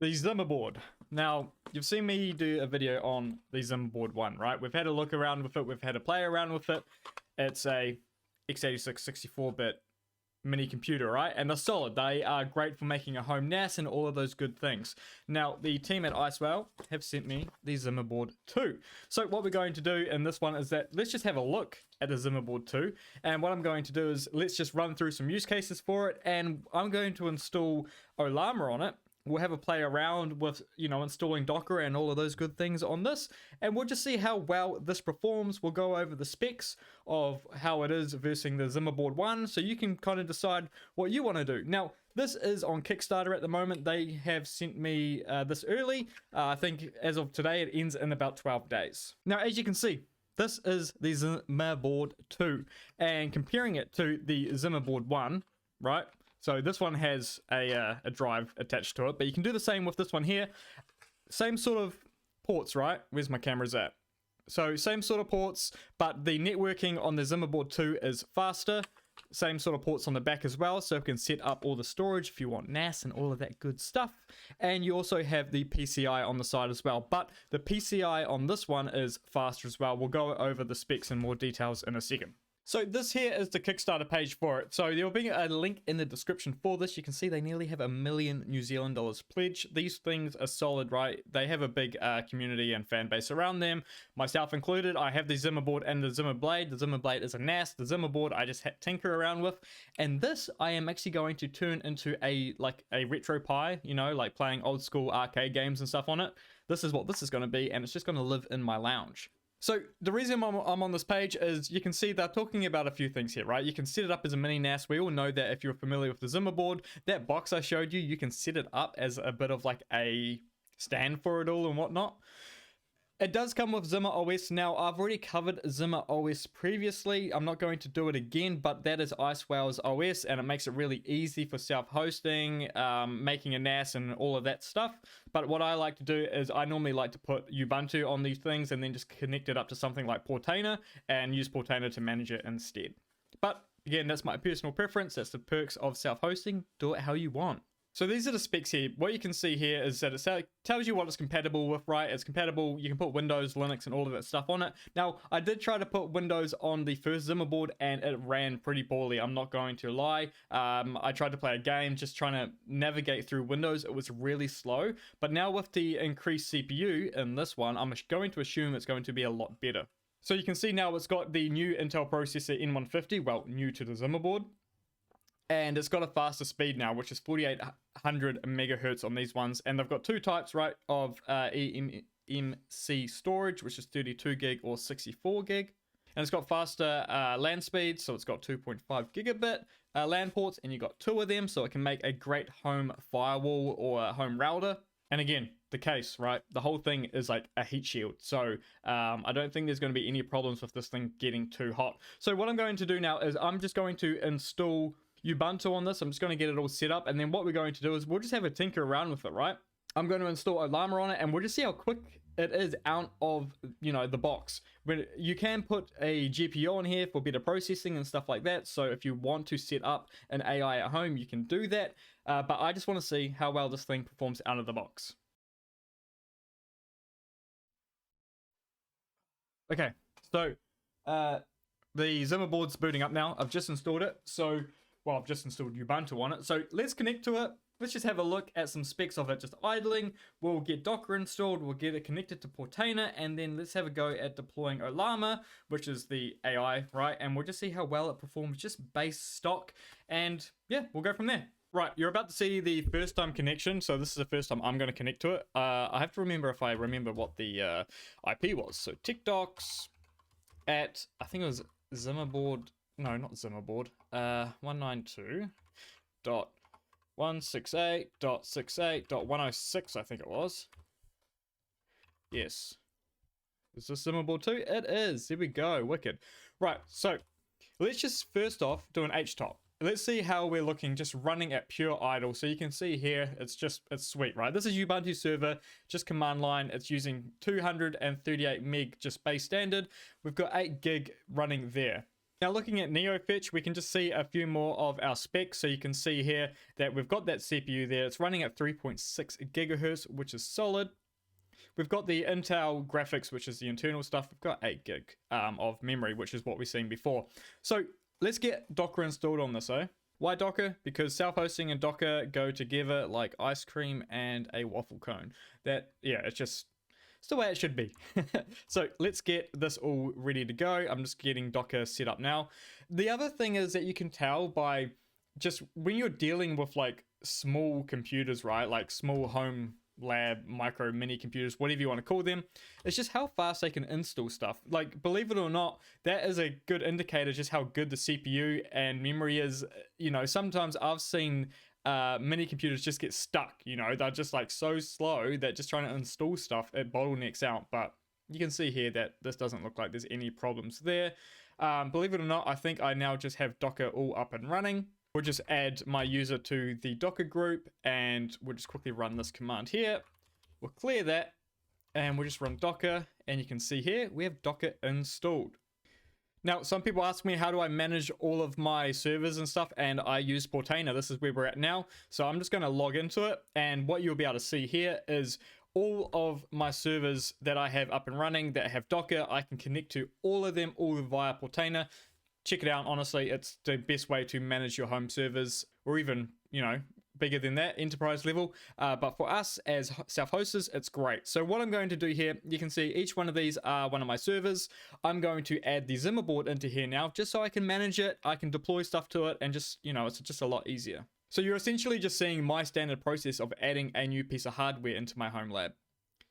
The ZimaBoard. Now, you've seen me do a video on the ZimaBoard 1, right? We've had a look around with it. We've had a play around with it. It's a x86 64-bit mini computer, right? And they're solid. They are great for making a home NAS and all of those good things. Now, the team at Icewell have sent me the ZimaBoard 2. So what we're going to do in this one is that let's just have a look at the ZimaBoard 2. And what I'm going to do is let's just run through some use cases for it. And I'm going to install Ollama on it. We'll have a play around with, installing Docker and all of those good things on this. And we'll just see how well this performs. We'll go over the specs of how it is versus the ZimaBoard 1. So you can kind of decide what you want to do. Now, this is on Kickstarter at the moment. They have sent me this early. I think as of today, it ends in about 12 days. Now, as you can see, this is the ZimaBoard 2. And comparing it to the ZimaBoard 1, right? So this one has a drive attached to it, but you can do the same with this one here. Same sort of ports, right? Where's my cameras at? So same sort of ports, but the networking on the ZimaBoard 2 is faster. Same sort of ports on the back as well, so you can set up all the storage if you want NAS and all of that good stuff. And you also have the PCI on the side as well, but the PCI on this one is faster as well. We'll go over the specs in more details in a second. So this here is the Kickstarter page for it. So there will be a link in the description for this. You can see they nearly have $1 million New Zealand dollars pledge. These things are solid, right? They have a big community and fan base around them, myself included. I have the ZimaBoard and the ZimaBlade. The ZimaBlade is a NAS. The ZimaBoard I just tinker around with. And this I am actually going to turn into a RetroPie, like playing old school arcade games and stuff on it. This is what this is going to be, and it's just going to live in my lounge. So the reason I'm on this page is you can see they're talking about a few things here, right? You can set it up as a mini NAS. We all know that if you're familiar with the ZimaBoard, that box I showed you, you can set it up as a bit of like a stand for it all and whatnot. It does come with ZimaOS. Now, I've already covered ZimaOS previously. I'm not going to do it again, but that is Icewell's OS, and it makes it really easy for self-hosting, making a NAS and all of that stuff. But what I like to do is I normally like to put Ubuntu on these things and then just connect it up to something like Portainer and use Portainer to manage it instead. But again, that's my personal preference. That's the perks of self-hosting. Do it how you want. So these are the specs here. What you can see here is that it tells you what it's compatible with, right? It's compatible. You can put Windows, Linux, and all of that stuff on it. Now, I did try to put Windows on the first ZimaBoard, and it ran pretty poorly. I'm not going to lie. I tried to play a game, just trying to navigate through Windows. It was really slow. But now with the increased CPU in this one, I'm going to assume it's going to be a lot better. So you can see now it's got the new Intel processor N150, well, new to the ZimaBoard. And it's got a faster speed now, which is 4800 megahertz on these ones. And they've got two types, right, of eMMC storage, which is 32 gig or 64 gig. And it's got faster LAN speed, so it's got 2.5 gigabit LAN ports, and you've got two of them, so it can make a great home firewall or a home router. And again, the case, right? The whole thing is like a heat shield. So I don't think there's going to be any problems with this thing getting too hot. So what I'm going to do now is I'm just going to install Ubuntu on this. I'm just going to get it all set up, and then what we're going to do is we'll just have a tinker around with it, right? I'm going to install Ollama on it, and we'll just see how quick it is out of the box. But you can put a GPU on here for better processing and stuff like that, so if you want to set up an AI at home, you can do that. But I just want to see how well this thing performs out of the box. Okay, so the ZimaBoard's booting up now. I've just installed it, well, I've just installed Ubuntu on it. So let's connect to it. Let's just have a look at some specs of it just idling. We'll get Docker installed. We'll get it connected to Portainer. And then let's have a go at deploying Ollama, which is the AI, right? And we'll just see how well it performs, just base stock. And yeah, we'll go from there. Right, you're about to see the first time connection. So this is the first time I'm going to connect to it. I have to remember if I remember what the IP was. So Techdox at, I think it was ZimaBoard. No, not ZimaBoard. 192.168.68.106, I think it was. Yes. Is this ZimaBoard 2? It is. There we go. Wicked. Right, so let's just first off do an HTOP. Let's see how we're looking just running at pure idle. So you can see here, it's sweet, right? This is Ubuntu server, just command line. It's using 238 meg just base standard. We've got 8 gig running there. Now looking at NeoFetch, we can just see a few more of our specs. So you can see here that we've got that CPU there. It's running at 3.6 gigahertz, which is solid. We've got the Intel graphics, which is the internal stuff. We've got 8 gig of memory, which is what we've seen before. So let's get Docker installed on this, eh? Why Docker? Because self-hosting and Docker go together like ice cream and a waffle cone. It's the way it should be. So let's get this all ready to go. I'm just getting Docker set up now. The other thing is that you can tell by just when you're dealing with like small computers, right? Like small home lab, micro, mini computers, whatever you want to call them, it's just how fast they can install stuff. Like, believe it or not, that is a good indicator just how good the CPU and memory is. You know, sometimes I've seen mini computers just get stuck, you know, they're just like so slow that just trying to install stuff, it bottlenecks out. But you can see here that this doesn't look like there's any problems there. Believe it or not, I think I now just have Docker all up and running. We'll just add my user to the Docker group and we'll just quickly run this command here. We'll clear that and we'll just run Docker, and you can see here we have Docker installed. Now, some people ask me, how do I manage all of my servers and stuff? And I use Portainer. This is where we're at now. So I'm just going to log into it. And what you'll be able to see here is all of my servers that I have up and running that have Docker. I can connect to all of them all via Portainer. Check it out. Honestly, it's the best way to manage your home servers, or even, you know, bigger than that, enterprise level. But for us as self-hosters, it's great. So what I'm going to do here, you can see each one of these are one of my servers. I'm going to add the ZimaBoard into here now, just so I can manage it. I can deploy stuff to it, and just, you know, it's just a lot easier. So you're essentially just seeing my standard process of adding a new piece of hardware into my home lab.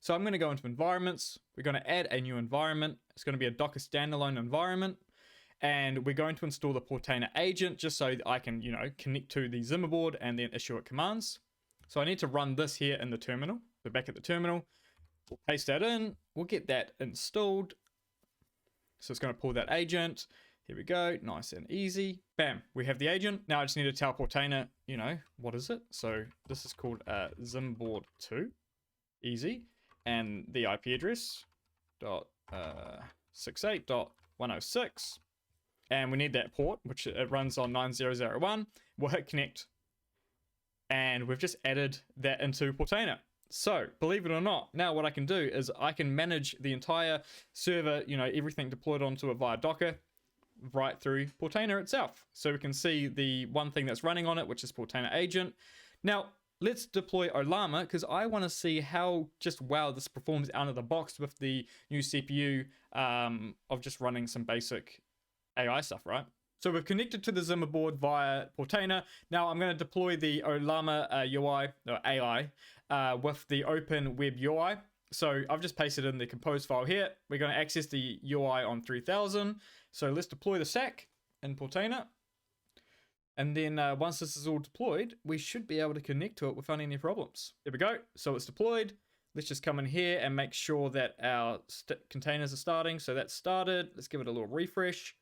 So I'm going to go into environments. We're going to add a new environment. It's going to be a Docker standalone environment. And we're going to install the Portainer agent just so that I can, you know, connect to the ZimaBoard and then issue it commands. So I need to run this here in the terminal. So back at the terminal, we'll paste that in. We'll get that installed. So it's going to pull that agent. Here we go. Nice and easy. Bam. We have the agent. Now I just need to tell Portainer, you know, what is it? So this is called ZimaBoard 2. Easy. And the IP address, 68.106. And we need that port, which it runs on 9001. We'll hit connect. And we've just added that into Portainer. So, believe it or not, now what I can do is I can manage the entire server, you know, everything deployed onto it via Docker, right through Portainer itself. So we can see the one thing that's running on it, which is Portainer agent. Now, let's deploy Ollama, because I want to see how just wow this performs out of the box with the new CPU of just running some basic AI stuff, right? So we've connected to the ZimaBoard via Portainer. Now I'm going to deploy the Ollama AI with the Open Web UI. So I've just pasted in the compose file here. We're going to access the UI on 3000. So let's deploy the stack in Portainer. And then once this is all deployed, we should be able to connect to it without any problems. There we go. So it's deployed. Let's just come in here and make sure that our containers are starting. So that's started. Let's give it a little refresh.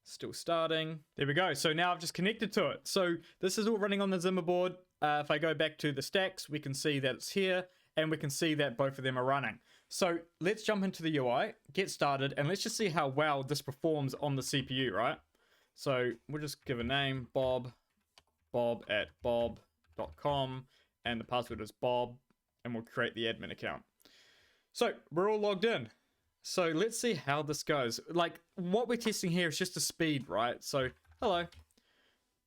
Still starting. There we go. So now I've just connected to it. So this is all running on the ZimaBoard. If I go back to the stacks, we can see that it's here, and we can see that both of them are running. So let's jump into the UI, get started, and let's just see how well this performs on the CPU, right? So we'll just give a name, bob@bob.com, and the password is Bob, and we'll create the admin account. So we're all logged in. So let's see how this goes. Like, what we're testing here is just the speed, right? So, hello.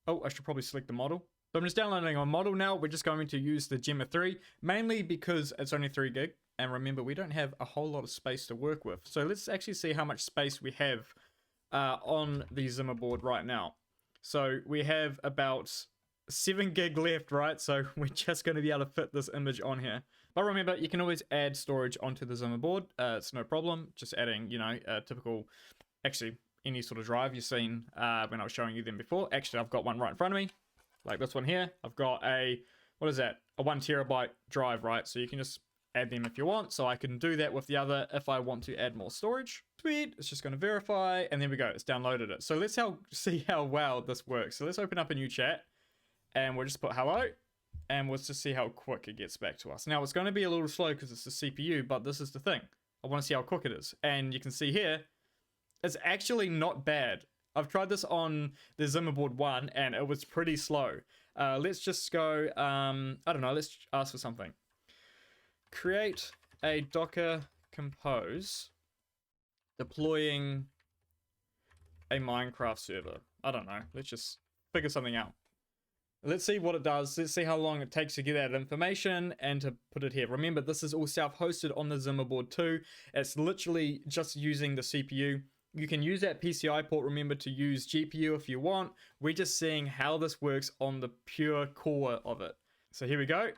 Oh, I should probably select the model. So I'm just downloading our model now. We're just going to use the Gemma 3, mainly because it's only 3 gig. And remember, we don't have a whole lot of space to work with. So let's actually see how much space we have on the ZimaBoard right now. So we have about 7 gig left, right? So we're just going to be able to fit this image on here. But remember, you can always add storage onto the ZimaBoard. It's no problem. Just adding, you know, a typical, actually, any sort of drive you've seen when I was showing you them before. Actually, I've got one right in front of me, like this one here. I've got a, what is that? A 1 terabyte drive, right? So you can just add them if you want. So I can do that with the other if I want to add more storage. Sweet. It's just going to verify, and there we go. It's downloaded it. So let's see how well this works. So let's open up a new chat, and we'll just put hello. And we'll just see how quick it gets back to us. Now, it's going to be a little slow because it's the CPU, but this is the thing. I want to see how quick it is. And you can see here, it's actually not bad. I've tried this on the ZimaBoard 1 and it was pretty slow. Let's just go, I don't know, let's ask for something. Create a Docker compose deploying a Minecraft server. I don't know, let's just figure something out. Let's see what it does. Let's see how long it takes to get that information and to put it here. Remember, this is all self-hosted on the ZimaBoard 2. It's literally just using the CPU. You can use that PCI port, remember, to use GPU if you want. We're just seeing how this works on the pure core of it. So here we go.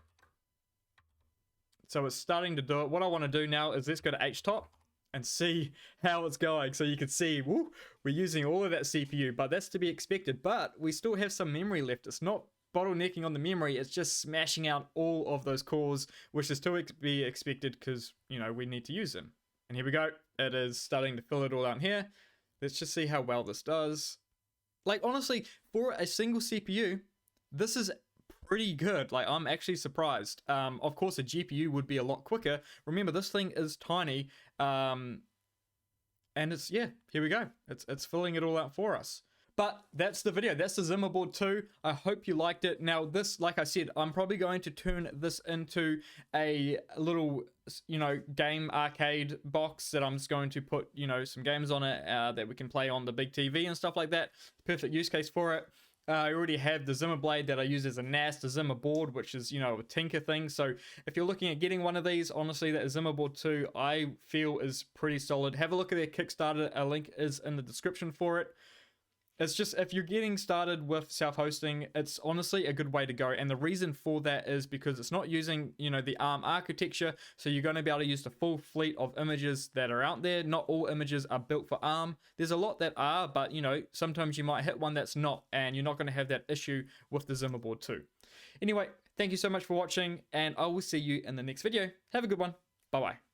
So it's starting to do it. What I want to do now is let's go to HTOP and see how it's going. So you can see, woo, we're using all of that CPU, but that's to be expected. But we still have some memory left. It's not bottlenecking on the memory, it's just smashing out all of those cores, which is to be expected because, you know, we need to use them. And here we go. It is starting to fill it all out here. Let's just see how well this does. Like, honestly, for a single CPU, this is pretty good. Like, I'm actually surprised. Of course, a GPU would be a lot quicker. Remember, this thing is tiny. And it's, yeah, here we go. It's filling it all out for us. But that's the video. That's the ZimaBoard 2. I hope you liked it. Now this, like I said, I'm probably going to turn this into a little, you know, game arcade box that I'm just going to put, you know, some games on it that we can play on the big TV and stuff like that. Perfect use case for it. I already have the ZimaBlade that I use as a NAS, the ZimaBoard, which is, you know, a tinker thing. So if you're looking at getting one of these, honestly, that ZimaBoard 2, I feel is pretty solid. Have a look at their Kickstarter. A link is in the description for it. It's just, if you're getting started with self-hosting, it's honestly a good way to go. And the reason for that is because it's not using, you know, the ARM architecture. So you're going to be able to use the full fleet of images that are out there. Not all images are built for ARM. There's a lot that are, but, you know, sometimes you might hit one that's not, and you're not going to have that issue with the ZimaBoard 2. Anyway, thank you so much for watching, and I will see you in the next video. Have a good one. Bye-bye.